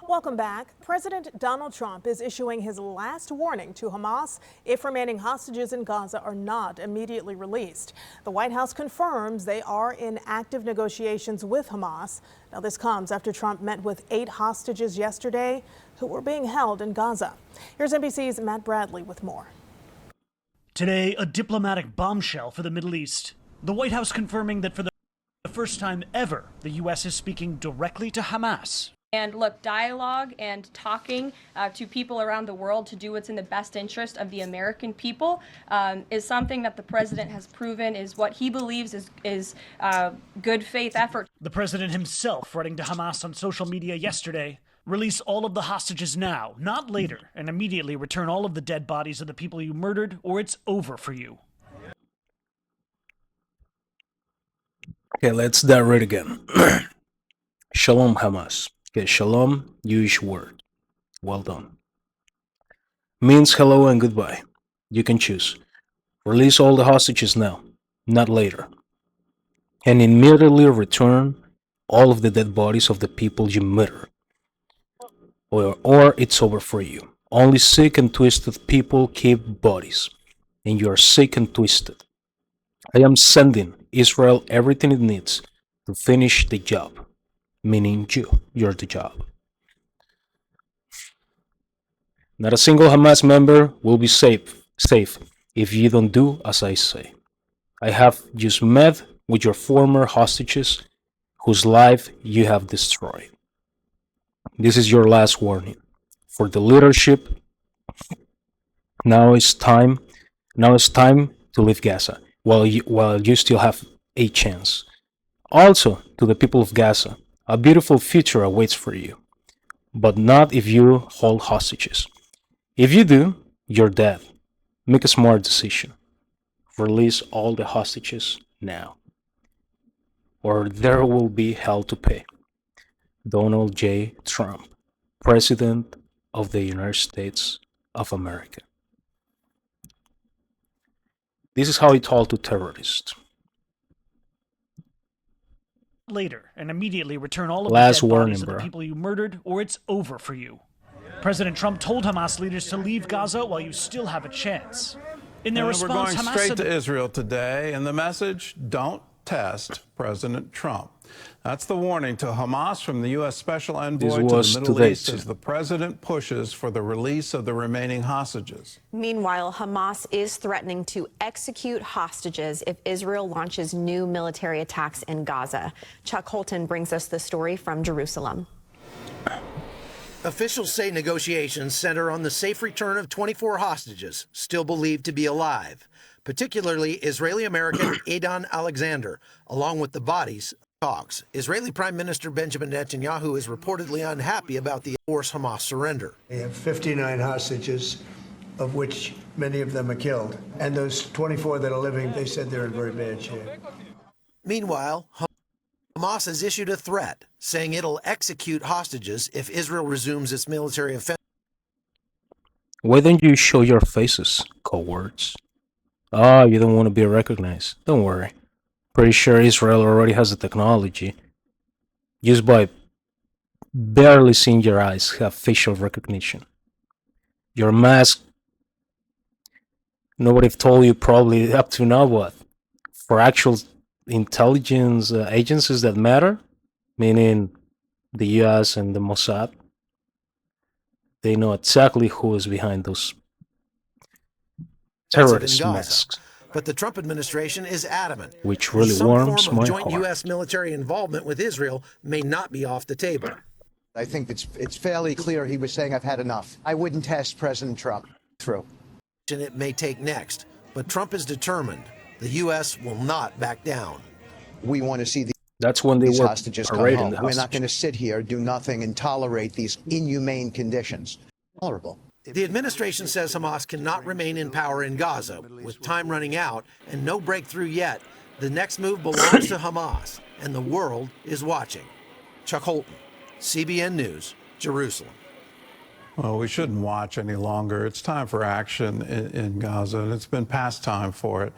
Welcome back. President Donald Trump is issuing his last warning to Hamas if remaining hostages in Gaza are not immediately released. The White House confirms they are in active negotiations with Hamas. Now, this comes after Trump met with 8 hostages yesterday who were being held in Gaza. Here's NBC's Matt Bradley with more. Today, a diplomatic bombshell for the Middle East. The White House confirming that for the first time ever, the U.S. is speaking directly to Hamas. And look, dialogue and talking to people around the world to do what's in the best interest of the American people is something that the president has proven is what he believes is good faith effort. The president himself writing to Hamas on social media yesterday, release all of the hostages now, not later, and immediately return all of the dead bodies of the people you murdered, or it's over for you. Okay, let's dive right again. Shalom, Hamas. Okay, shalom, Jewish word. Well done. Means hello and goodbye. You can choose. Release all the hostages now, not later. And immediately return all of the dead bodies of the people you murder. Or it's over for you. Only sick and twisted people keep bodies. And you are sick and twisted. I am sending Israel everything it needs to finish the job. Meaning you're the job. Not a single Hamas member will be safe if you don't do as I say. I have just met with your former hostages whose life you have destroyed. This is your last warning. For the leadership, now it's time to leave Gaza while you still have a chance. Also, to the people of Gaza, a beautiful future awaits for you, but not if you hold hostages. If you do, you're dead. Make a smart decision. Release all the hostages now, or there will be hell to pay. Donald J. Trump, President of the United States of America. This is how he told to terrorists. Later, and immediately return all of the dead bodies of the people you murdered, or it's over for you. President Trump told Hamas leaders to leave Gaza while you still have a chance. In their response, we're going straight to Israel today, and the message: don't test President Trump. That's the warning to Hamas from the U.S. Special Envoy to the Middle East as the president pushes for the release of the remaining hostages. Meanwhile, Hamas is threatening to execute hostages if Israel launches new military attacks in Gaza. Chuck Holton brings us the story from Jerusalem. Officials say negotiations center on the safe return of 24 hostages still believed to be alive, particularly Israeli-American Adon Alexander, along with the bodies. Talks. Israeli Prime Minister Benjamin Netanyahu is reportedly unhappy about the forced Hamas surrender. They have 59 hostages, of which many of them are killed. And those 24 that are living, they said they're in very bad shape. Meanwhile, Hamas has issued a threat, saying it'll execute hostages if Israel resumes its military offensive. Why don't you show your faces, cowards? Ah, you don't want to be recognized. Don't worry. Pretty sure Israel already has the technology. Just by barely seeing your eyes, have facial recognition. Your mask, nobody told you probably up to now what? For actual intelligence agencies that matter, meaning the US and the Mossad, they know exactly who is behind those terrorist masks. But the Trump administration is adamant, which really warms my joint heart. U.S. military involvement with Israel may not be off the table. I think it's fairly clear he was saying, I've had enough. I wouldn't test President Trump through. It may take next, but Trump is determined the U.S. will not back down. We want to see That's when they these were hostages come parading home. the We're not hostages. going to sit here, do nothing, and tolerate these inhumane conditions. Tolerable. The administration says Hamas cannot remain in power in Gaza. With time running out and no breakthrough yet, the next move belongs to Hamas, and the world is watching. Chuck Holton, CBN News, Jerusalem. Well, we shouldn't watch any longer. It's time for action in Gaza, and it's been past time for it.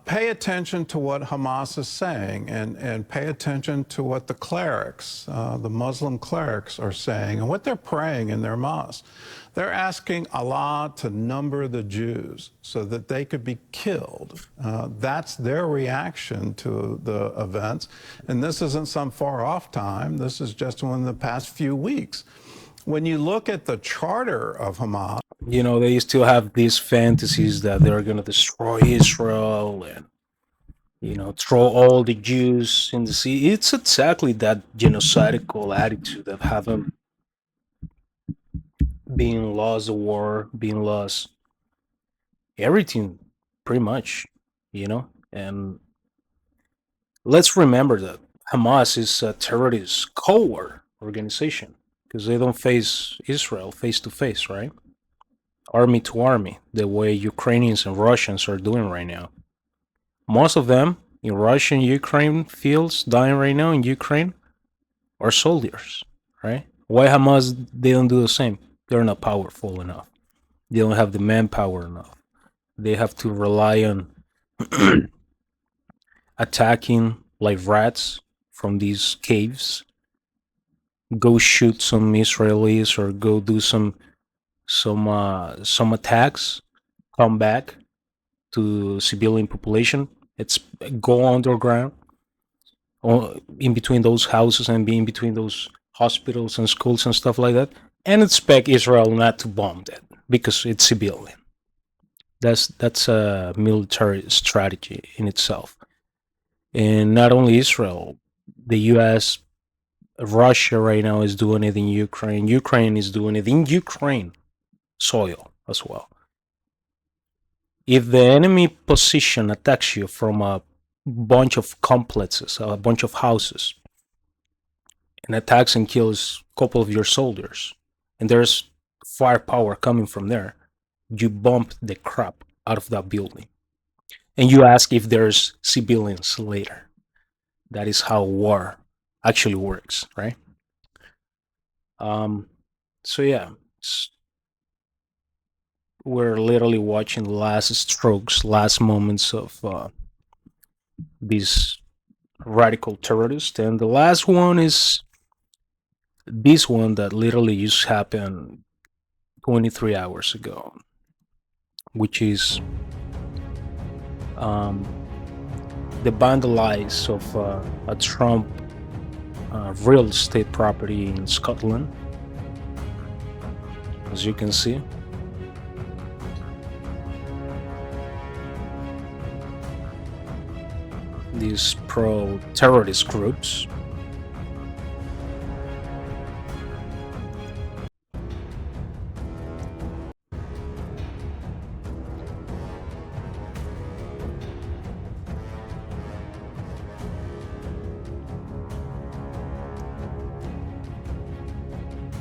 Pay attention to what Hamas is saying, and pay attention to what the clerics, the Muslim clerics, are saying, and what they're praying in their mosques. They're asking Allah to number the Jews so that they could be killed. That's their reaction to the events. And this isn't some far off time. This is just within the past few weeks. When you look at the charter of Hamas, you know, they still have these fantasies that they're going to destroy Israel and, you know, throw all the Jews in the sea. It's exactly that genocidal attitude of having being lost the war, being lost everything, pretty much, you know. And let's remember that Hamas is a terrorist coward organization, because they don't face Israel face to face, right? Army to army, the way Ukrainians and Russians are doing right now. Most of them in Russian Ukraine fields dying right now in Ukraine are soldiers, right? Why Hamas, they don't do the same? They're not powerful enough. They don't have the manpower enough. They have to rely on attacking like rats from these caves, go shoot some Israelis or go do some attacks, come back to civilian population. It's go underground, in between those houses and be in between those hospitals and schools and stuff like that, and expect Israel not to bomb that because it's civilian. That's a military strategy in itself. And not only Israel, the U.S., Russia right now is doing it in Ukraine. Ukraine is doing it in Ukraine soil as well. If the enemy position attacks you from a bunch of complexes, a bunch of houses, and attacks and kills a couple of your soldiers, and there's firepower coming from there, you bump the crap out of that building. And you ask if there's civilians later. That is how war actually works, right? So yeah, we're literally watching the last strokes, last moments of these radical terrorists. And the last one is this one that literally just happened 23 hours ago, which is the vandalize of a Trump real estate property in Scotland, as you can see. These pro-terrorist groups.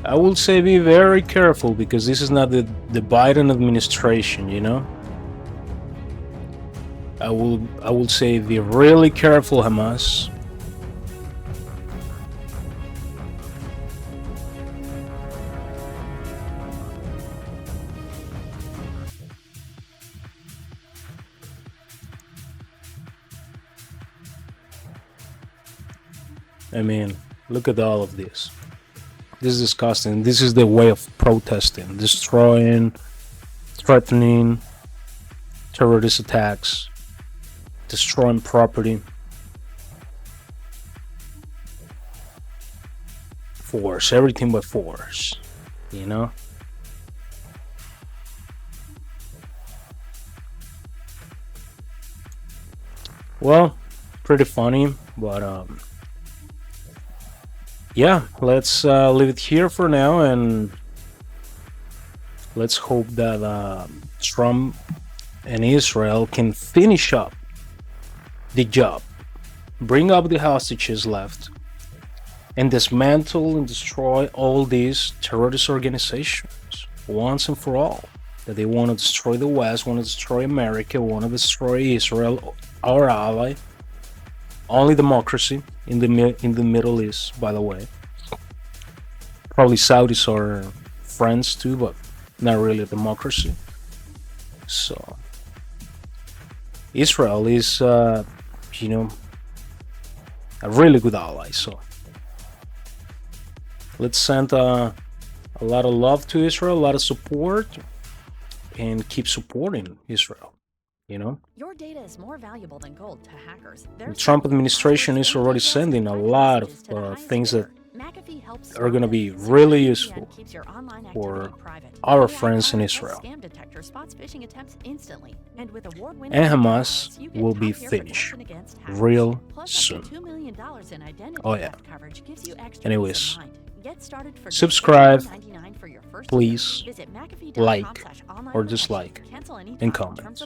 I will say be very careful, because this is not the Biden administration, you know. I will say be really careful, Hamas. I mean, look at all of this. This is disgusting. This is the way of protesting, destroying, threatening, terrorist attacks, destroying property. Force, everything but force, you know? Well, pretty funny, but yeah, let's leave it here for now, and let's hope that Trump and Israel can finish up the job, bring up the hostages left, and dismantle and destroy all these terrorist organizations once and for all. That they want to destroy the West, want to destroy America, want to destroy Israel, our ally. Only democracy in the Middle East, by the way. Probably Saudis are friends too, but not really a democracy. So Israel is, you know, a really good ally. So let's send a lot of love to Israel, a lot of support, and keep supporting Israel. You know, your data is more valuable than gold to hackers. The Trump administration is already sending a lot of things that are going to be really useful for our friends in Israel. And Hamas will be finished real soon. Oh yeah. Anyways, subscribe, please, like or dislike, and comment.